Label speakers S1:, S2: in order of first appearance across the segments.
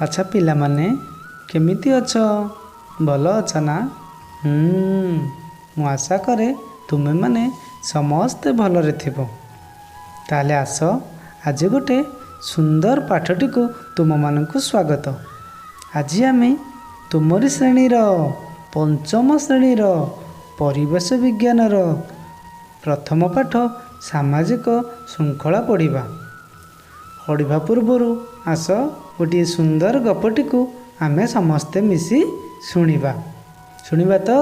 S1: अच्छा पिलामाने केमिति अछ भल अछ ना। मु आशा करे तुमे माने समस्ते भलरे थिबो। ताले आस आज गोटे सुंदर पाठटी को तुम मानकु स्वागत। आज आमे तुमरी श्रेणीर पंचम श्रेणीर परिवेश विज्ञानर प्रथम पाठ सामाजिक श्रृंखला पढ़िबा। पढ़िबा पूर्वर आस गोटे सुंदर गपटी को आमे समस्ते मिसी शुणिबा। शुणिबा तो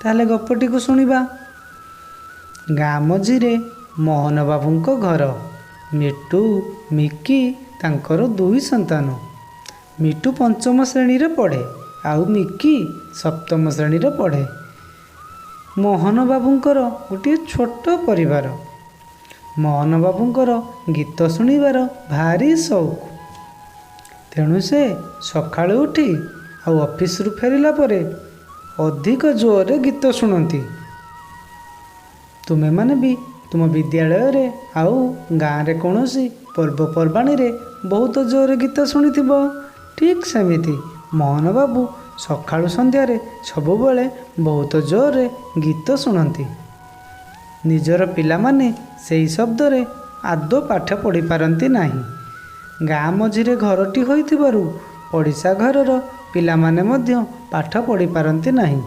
S1: ताले गपटी को शुणिबा। गाँ मझिरे मोहन बाबूंको घर। मिटू मिकी तांकर दुई संतान। मिटू पंचम श्रेणी रे पढ़े आउ मिकी सप्तम श्रेणी रे पढ़े। मोहन बाबूंकर गोटे छोट परिवार। मोहन बाबूंकर गीत शुणिबार भारी शौक। तेणु से सकाळु उठी आउ ऑफिस रु फेरिला परे अधिक जोर गीत शुणती। तुमे माने भी तुम विद्यालय रे आउ गाँ रे कौनसी पर्वपर्वाणी रे बहुत जोर गीत शुणिथिबो। ठीक सेमिति मोहन बाबू सकाळु संध्या रे सबुबले बहुत जोर गीत शुणती। निजर पिला माने सेई शब्द रे आदौ पाठ पढ़ी पारती नाही। गाँ मझिरे घरटी होइथिबारु पड़िशा घरर पिला माने मध्य पाठ पढ़ी पारती नाही।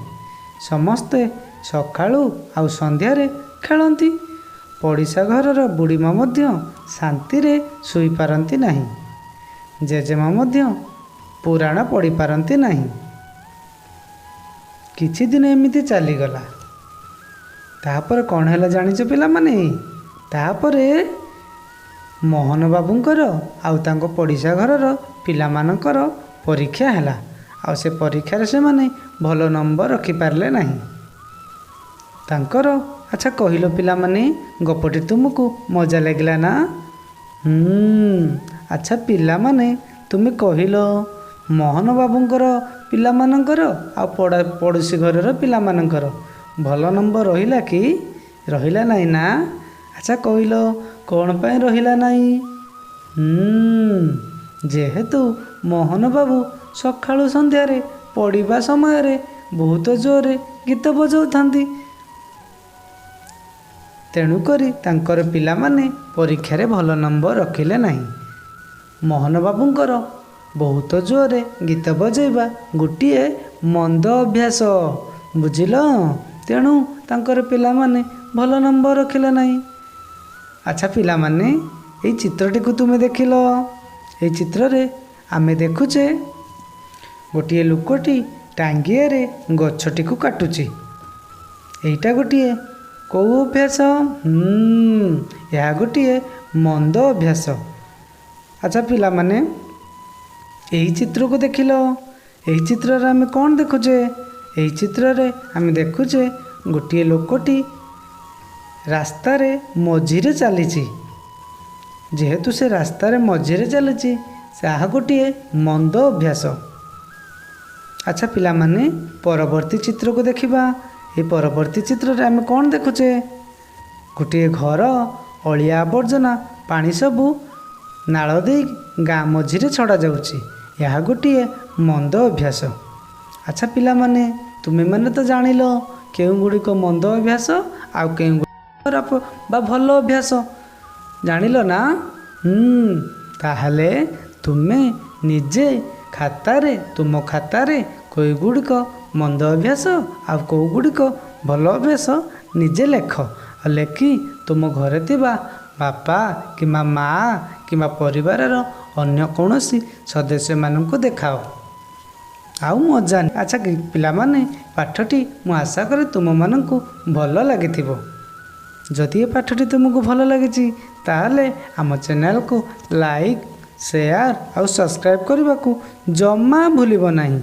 S1: समस्ते सकाळु आउ संध्या रे खेलती। पड़िशा घरर बुढ़ीमा मध्य शांति रे सोई पारती नाही। जेजेमा मध्य पुराण पढ़ी पारती नाही। किछि दिन एमिति चलीगला। तापर कौन है जानिच पिला माने। तापरे मोहन बाबूंकर आउ तांको पड़िशा घरर पिला मानकर परीक्षा हैला। आउ से परीक्षा से माने भल नंबर रखी पारले नाही तांकर। अच्छा कहिलो पिला माने गपटी तुमको मजा लागला ना। अच्छा पिला माने तुमे कहिलो मोहन बाबूंकर पिला मानकर आ पड़ोसी घरर पिला मानकर भल नंबर रहिला कि रहिला नाही ना। अच्छा कहिलो कौन पाई रहिला नाही। जेहेतु मोहन बाबू सकाळु संध्या रे पढ़िबा समय रे बहुत जोरे गीत बजाउथांती। तेणुकरी तांकर पिला माने परीक्षा रे भल नंबर रखिले नाही। मोहन बाबूंकर बहुत जोरे गीत बजाइबा गोटिए मंद अभ्यास बुझिल। तेणु तांकर पिला माने भल नंबर रखिले नाही। अच्छा पिला माने एई चित्रटी को तुमे देखिलो। एई चित्र रे आमे देखुचे गोटिए लोकटी टांगिया रे गछटी को काटुची। एइटा गोटिए कौ अभ्यास। यह गोटिए मंद अभ्यास। अच्छा पिला माने एई चित्र को देखिलो। एई चित्र रे आमे कौन देखुचे। एई चित्र रे आमे देखुचे गोटिए लोकटी रास्ता रे मझिरे चलीची। जेहेतु से रास्ता रे मझिरे चलीची से गोटिए मंद अभ्यास। अच्छा पिला माने परवर्ती चित्र को देखिबा। ए परवर्ती चित्र रे आमे कौन देखुचे गोटिए घर अलिया आवर्जना पानी सबू नाଳ देई गाँ मझिरे छड़ा जाउची। यह गोटिए मंद अभ्यास। अच्छा पिला माने तुमे माने तो जानिलो केउ गुड़िक मंद अभ्यास आउ केउ बा भल अभ्यास जानिलो ना। ताहले तुमे निजे खातारे तुम खातारे कोई गुड़िक मंद अभ्यास आउ कौ गुड़िक भल अभ्यास निजे लेख। लेखि तुम घरे थिबा बापा कि माँ कि परिवारर अन्य कौनसी सदस्य माननकु देखाओ आउ मजा। अच्छा पिला माने पाठटी मु आशा करे तुम माननकु भल लागिथिबो। जदि ये पाठटी तुमको भल लगी ताहले आम चैनल को लाइक शेयर और सब्सक्राइब करने को जमा भूलिब नहीं।